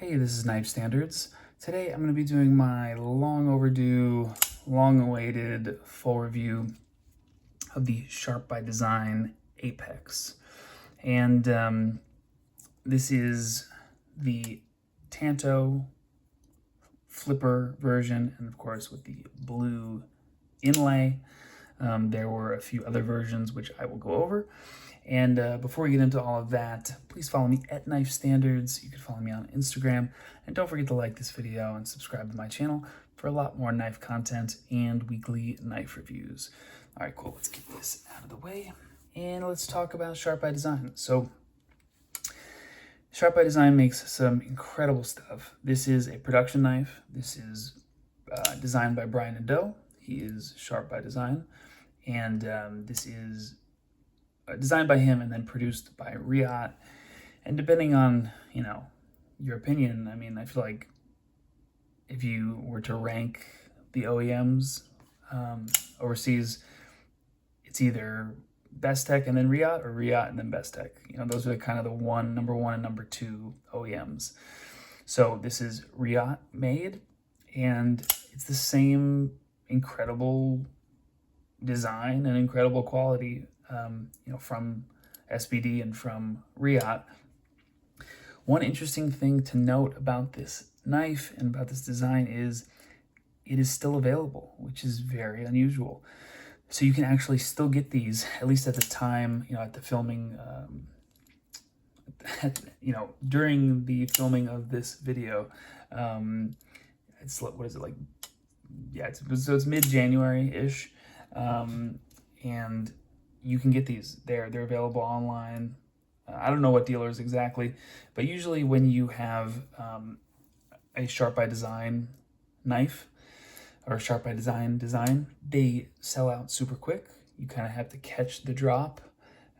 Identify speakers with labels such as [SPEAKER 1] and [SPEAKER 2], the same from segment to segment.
[SPEAKER 1] Hey, this is Knife Standards. Today I'm going to be doing my long overdue, long awaited full review of the Sharp by Design Apex. And this is the Tanto flipper version, and of course with the blue inlay. There were a few other versions which I will go over. And before we get into all of that, please follow me at Knife Standards. You can follow me on Instagram. And don't forget to like this video and subscribe to my channel for a lot more knife content and weekly knife reviews. All right, cool. Let's get this out of the way. And let's talk about Sharp by Design. So Sharp by Design makes some incredible stuff. This is a production knife. This is designed by Brian Doe. He is Sharp by Design. And this is designed by him and then produced by Riot. And depending on, your opinion, I mean, I feel like if you were to rank the OEMs overseas, it's either Best Tech and then Riot, or Riot and then Best Tech. Those are kind of the number one and number two OEMs. So this is Riot made, and it's the same incredible design and incredible quality, from SBD and from Riot. One interesting thing to note about this knife and about this design is it is still available, which is very unusual. So you can actually still get these, at least at the time, at the filming, during the filming of this video. It's, what is it, like, yeah, it's mid-January-ish, and you can get these. They're available online. I don't know what dealers exactly, but usually when you have a Sharp by Design knife or Sharp by Design, they sell out super quick. You kind of have to catch the drop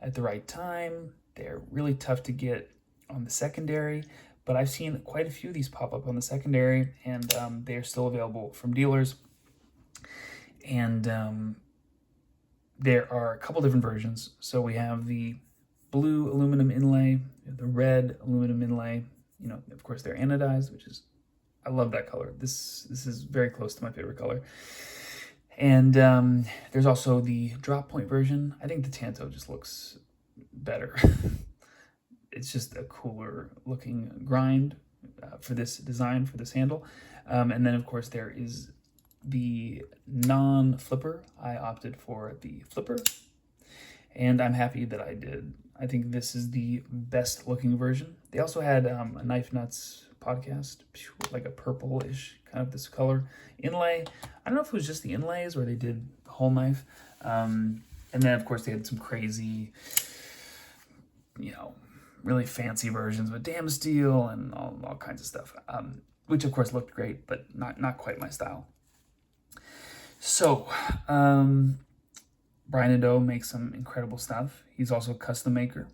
[SPEAKER 1] at the right time. They're really tough to get on the secondary, but I've seen quite a few of these pop up on the secondary, and they are still available from dealers. And there are a couple different versions. So we have the blue aluminum inlay, the red aluminum inlay. Of course, they're anodized, which is, I love that color. This is very close to my favorite color. And there's also the drop point version. I think the Tanto just looks better. It's just a cooler looking grind for this design, for this handle. And then, of course, there is the non-flipper. I opted for the flipper, and I'm happy that I did. I think this is the best looking version. They also had a Knife Nuts podcast, like a purple-ish kind of this color inlay. I don't know if it was just the inlays or they did the whole knife. And then, of course, they had some crazy, really fancy versions with dam steel and all kinds of stuff, which, of course, looked great, but not quite my style. So, Brian Doe makes some incredible stuff. He's also a custom maker,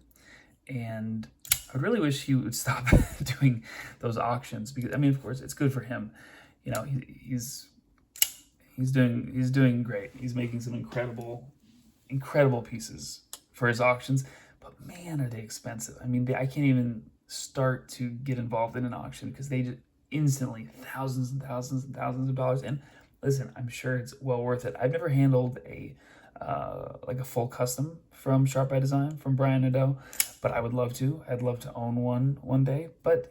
[SPEAKER 1] and I really wish he would stop doing those auctions, because, of course, it's good for him. He's doing great. He's making some incredible pieces for his auctions, but man, are they expensive. I can't even start to get involved in an auction because they just instantly thousands and thousands and thousands of dollars. And listen, I'm sure it's well worth it. I've never handled a full custom from Sharp by Design from Brian Doe, but I would love to. I'd love to own one day, but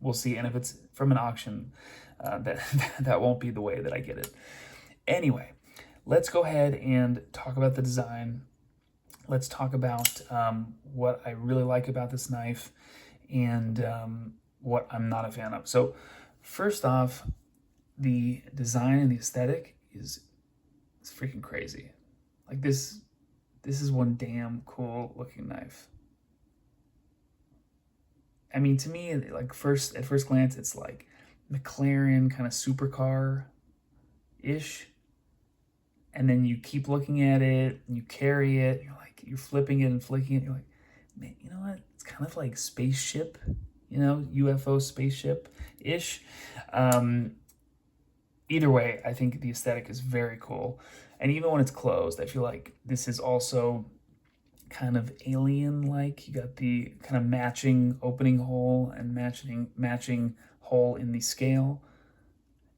[SPEAKER 1] we'll see. And if it's from an auction, that won't be the way that I get it. Anyway, let's go ahead and talk about the design. Let's talk about what I really like about this knife and what I'm not a fan of. So first off, the design and the aesthetic is freaking crazy. Like this is one damn cool looking knife. To me, like at first glance, it's like McLaren kind of supercar-ish. And then you keep looking at it, and you carry it, you're flipping it and flicking it. You're like, man, you know what? It's kind of like spaceship, UFO spaceship-ish. Either way, I think the aesthetic is very cool. And even when it's closed, I feel like this is also kind of alien-like. You got the kind of matching opening hole and matching hole in the scale.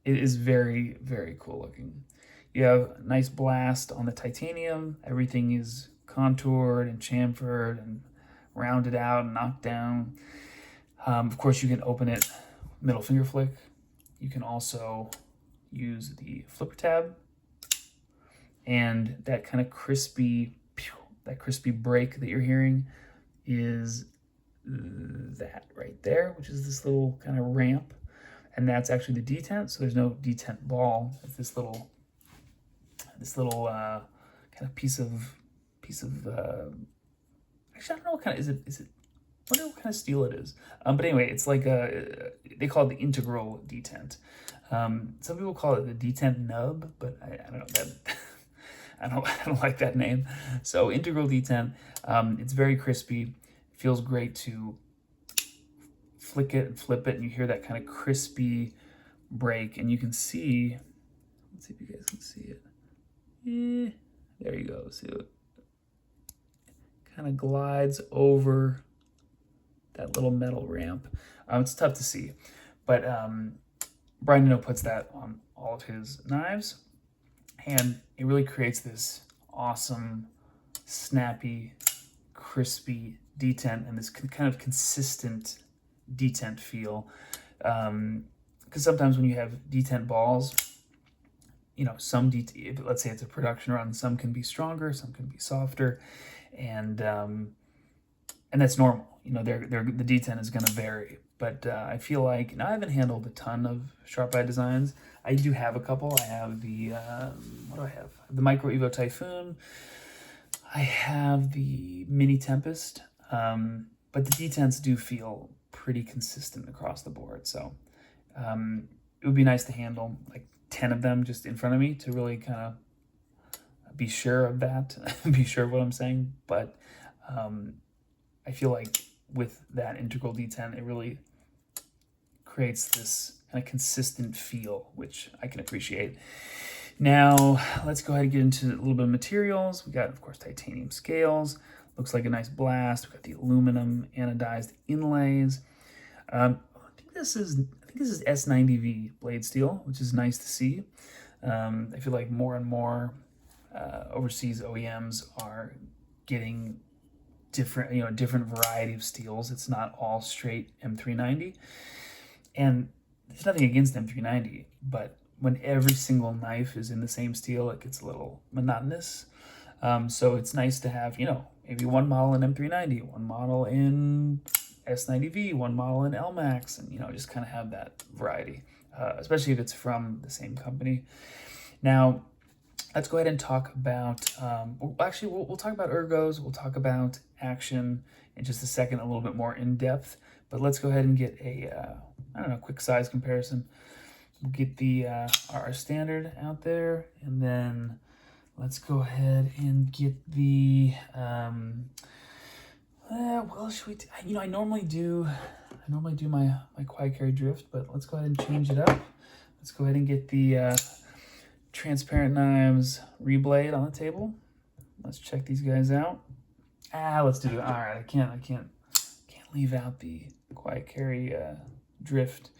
[SPEAKER 1] It is very, very cool looking. You have a nice blast on the titanium. Everything is contoured and chamfered and rounded out and knocked down. Of course, you can open it middle finger flick. You can also use the flipper tab, and that kind of crispy break that you're hearing is that right there, which is this little kind of ramp, and that's actually the detent. So there's no detent ball. It's this little kind of piece of actually I don't know what kind of is it. I wonder what kind of steel it is. But anyway, it's like they call it the integral detent. Some people call it the detent nub, but I don't know that. I don't like that name. So integral detent. It's very crispy. It feels great to flick it and flip it, and you hear that kind of crispy break, and you can see. Let's see if you guys can see it. There you go. See it kind of glides over that little metal ramp. It's tough to see, but Brian Eno puts that on all of his knives, and it really creates this awesome, snappy, crispy detent and this kind of consistent detent feel. Because sometimes when you have detent balls, you know, let's say it's a production run, some can be stronger, some can be softer, and that's normal. You know, the detent is going to vary. But I feel like, now I haven't handled a ton of Sharp Eye designs. I do have a couple. I have the, what do I have? The Micro Evo Typhoon. I have the Mini Tempest. But the detents do feel pretty consistent across the board. So it would be nice to handle like 10 of them just in front of me to really kind of be sure of that, be sure of what I'm saying. But I feel like with that integral detent, it really creates this kind of consistent feel, which I can appreciate. Now, let's go ahead and get into a little bit of materials. We got, of course, titanium scales. Looks like a nice blast. We got the aluminum anodized inlays. I think this is S90V blade steel, which is nice to see. I feel like more and more overseas OEMs are getting different variety of steels. It's not all straight M390. And there's nothing against M390, but when every single knife is in the same steel, it gets a little monotonous. So it's nice to have, maybe one model in M390, one model in S90V, one model in LMAX, and, just kind of have that variety, especially if it's from the same company. Now, let's go ahead and talk about, we'll talk about ergos, we'll talk about action in just a second, a little bit more in depth, but let's go ahead and get a, quick size comparison. We'll get the our standard out there, and then let's go ahead and get the, should we, I normally do my quiet carry drift, but let's go ahead and change it up. Let's go ahead and get the transparent knives reblade on the table. Let's check these guys out. Let's do it. All right, I can't leave out the quiet carry drift.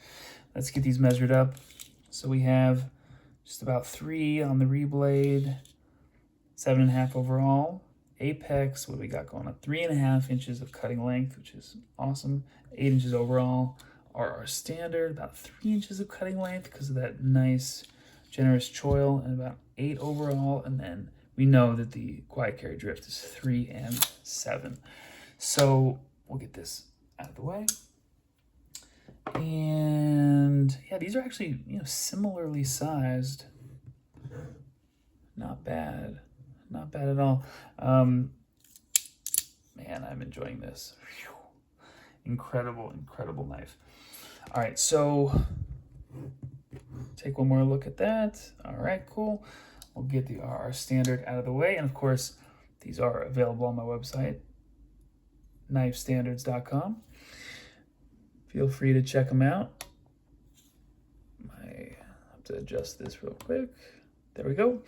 [SPEAKER 1] Let's get these measured up. So we have just about 3 on the reblade, 7.5 overall. Apex, what do we got going on? 3.5 inches of cutting length, which is awesome. 8 inches overall. Our standard, about 3 inches of cutting length because of that nice generous choil, and about 8 overall. And then we know that the quiet carry drift is 3 and 7. So we'll get this out of the way. And yeah, these are actually, similarly sized. Not bad. Not bad at all. Man, I'm enjoying this. Whew. Incredible knife. All right, so take one more look at that. All right, cool. We'll get the RR standard out of the way. And of course, these are available on my website, knifestandards.com. Feel free to check them out. I have to adjust this real quick. There we go.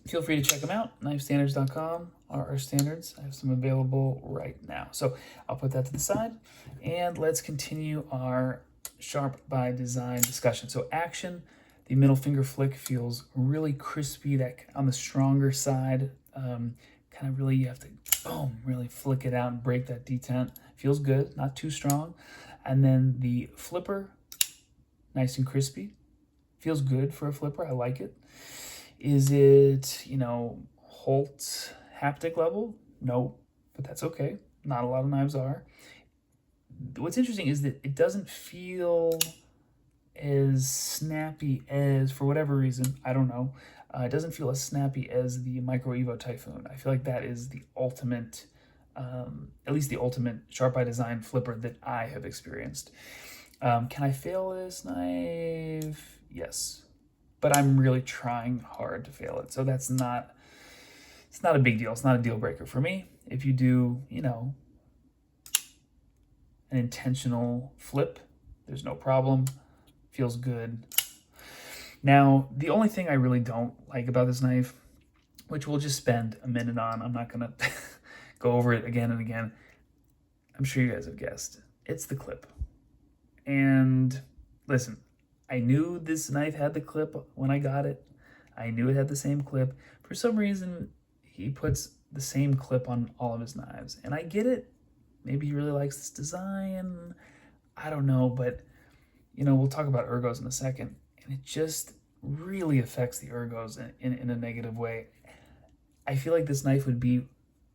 [SPEAKER 1] Feel free to check them out, knifestandards.com. are our standards. I have some available right now. So I'll put that to the side, and let's continue our Sharp by Design discussion. So action, the middle finger flick feels really crispy, that on the stronger side. Kind of really, you have to, boom, really flick it out and break that detent. Feels good, not too strong. And then the flipper, nice and crispy. Feels good for a flipper, I like it. Is it, Holt haptic level? No, but that's okay. Not a lot of knives are. What's interesting is that it doesn't feel as snappy as, for whatever reason, I don't know, it doesn't feel as snappy as the Micro Evo Typhoon. I feel like that is the ultimate, at least the ultimate Sharp by Design flipper that I have experienced. Can I fail this knife? Yes, but I'm really trying hard to fail it. So it's not a big deal. It's not a deal breaker for me. If you do, an intentional flip, there's no problem. Feels good. Now, the only thing I really don't like about this knife, which we'll just spend a minute on, I'm not gonna go over it again and again. I'm sure you guys have guessed. It's the clip. And listen, I knew this knife had the clip when I got it. I knew it had the same clip. For some reason, he puts the same clip on all of his knives. And I get it. Maybe he really likes this design. I don't know, but we'll talk about ergos in a second. And it just really affects the ergos in a negative way. I feel like this knife would be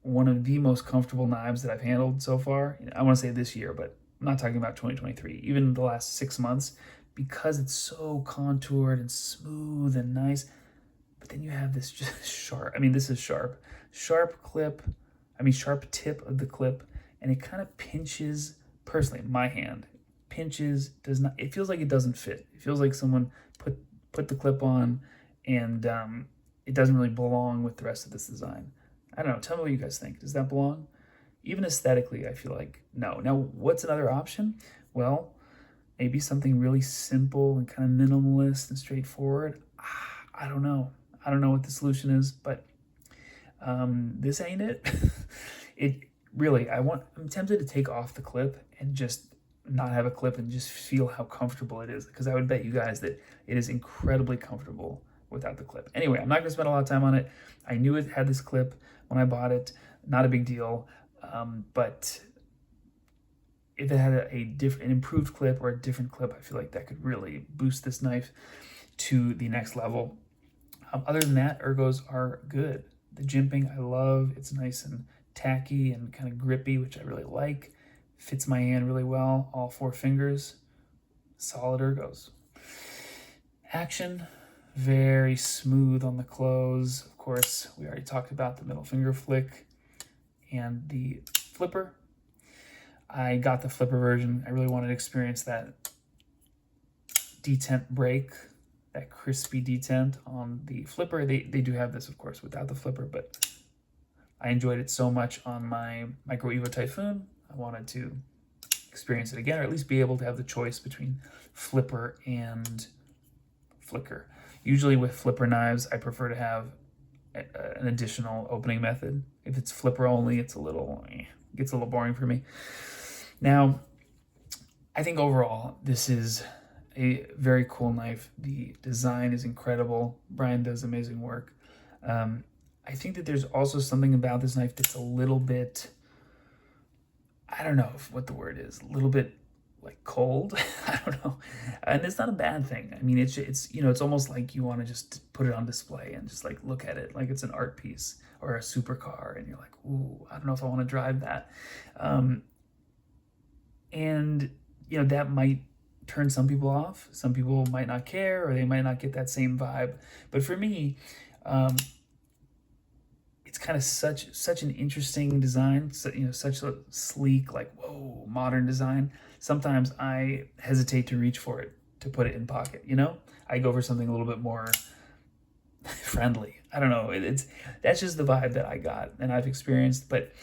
[SPEAKER 1] one of the most comfortable knives that I've handled so far. I want to say this year, but I'm not talking about 2023. Even the last 6 months, because it's so contoured and smooth and nice. But then you have this just sharp, this is sharp. Sharp tip of the clip, and it kind of pinches, personally, my hand, pinches, it feels like it doesn't fit. It feels like someone put the clip on and it doesn't really belong with the rest of this design. I don't know, tell me what you guys think. Does that belong? Even aesthetically, I feel like no. Now, what's another option? Well, maybe something really simple and kind of minimalist and straightforward. I don't know. I don't know what the solution is, but this ain't it. It really, I'm tempted to take off the clip and just not have a clip and just feel how comfortable it is, because I would bet you guys that it is incredibly comfortable without the clip. Anyway, I'm not gonna spend a lot of time on it. I knew it had this clip when I bought it, not a big deal, but if it had an improved clip or a different clip, I feel like that could really boost this knife to the next level. Other than that, ergos are good. The jimping I love. It's nice and tacky and kind of grippy, which I really like. Fits my hand really well, all 4 fingers. Solid ergos. Action, very smooth on the close. Of course, we already talked about the middle finger flick and the flipper. I got the flipper version. I really wanted to experience that detent break, that crispy detent on the flipper. They do have this, of course, without the flipper, but I enjoyed it so much on my Micro Evo Typhoon. I wanted to experience it again, or at least be able to have the choice between flipper and flicker. Usually with flipper knives, I prefer to have an additional opening method. If it's flipper only, it's gets a little boring for me. Now, I think overall, this is a very cool knife. The design is incredible. Brian does amazing work. I think that there's also something about this knife that's a little bit, I don't know what the word is, a little bit like cold. I don't know. And it's not a bad thing. It's almost like you want to just put it on display and just like look at it like it's an art piece or a supercar, and you're like, ooh, I don't know if I want to drive that. And that might turn some people off. Some people might not care, or they might not get that same vibe. But for me, it's kind of such an interesting design. So, such a sleek, like, whoa, modern design. Sometimes I hesitate to reach for it, to put it in pocket. I go for something a little bit more friendly. I don't know. That's just the vibe that I got and I've experienced. But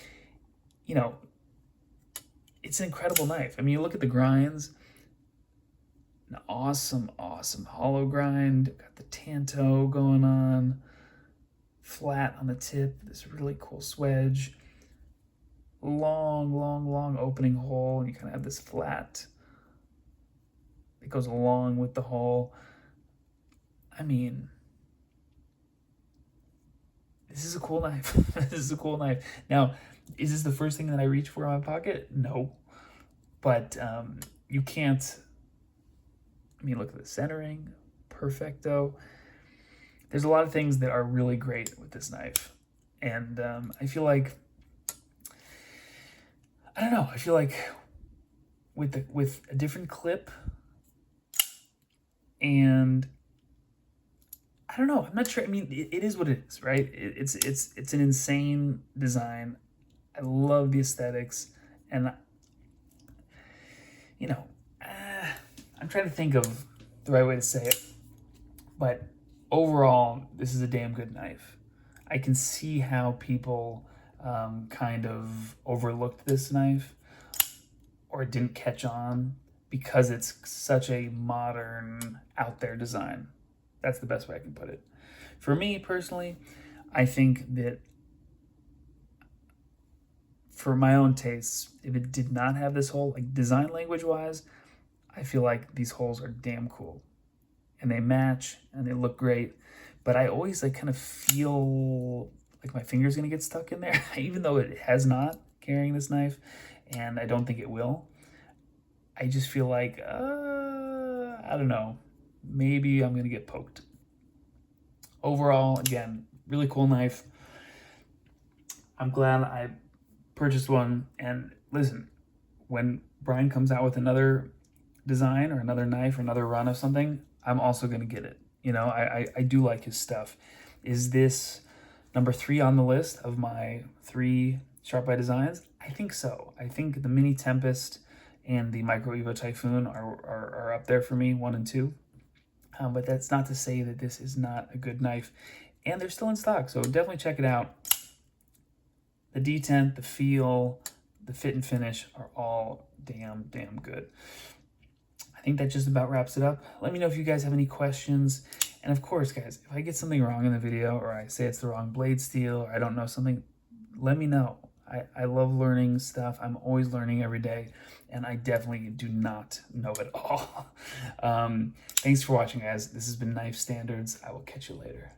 [SPEAKER 1] it's an incredible knife. You look at the grinds. An awesome hollow grind. Got the tanto going on. flat on the tip, this really cool swedge, long opening hole, and you kind of have this flat that goes along with the hole. I mean, this is a cool knife. This is a cool knife. Now, is this the first thing that I reach for in my pocket? No. But you can't, I mean, look at the centering, perfecto. There's a lot of things that are really great with this knife. And I feel like, I don't know, I feel like with a different clip, and I don't know, I'm not sure. I mean, it is what it is, right? It's an insane design. I love the aesthetics, and you know, I'm trying to think of the right way to say it, but overall, this is a damn good knife. I can see how people kind of overlooked this knife or it didn't catch on because it's such a modern, out there design. That's the best way I can put it. For me personally, I think that for my own tastes, if it did not have this hole, like design language wise, I feel like these holes are damn cool and they match and they look great. But I always like kind of feel like my finger's gonna get stuck in there, even though it has not carrying this knife, and I don't think it will. I just feel like, I don't know, maybe I'm gonna get poked. Overall, again, really cool knife. I'm glad I purchased one. And listen, when Brian comes out with another design or another knife or another run of something, I'm also gonna get it. You know, I do like his stuff. Is this number 3 on the list of my 3 Sharp by Designs? I think so. I think the Mini Tempest and the Micro Evo Typhoon are up there for me, 1 and 2. But that's not to say that this is not a good knife. And they're still in stock, so definitely check it out. The detent, the feel, the fit and finish are all damn good. I think that just about wraps it up. Let me know if you guys have any questions. And of course, guys, if I get something wrong in the video or I say it's the wrong blade steel or I don't know something, let me know. I love learning stuff. I'm always learning every day, and I definitely do not know it all. Thanks for watching, guys. This has been Knife Standards. I will catch you later.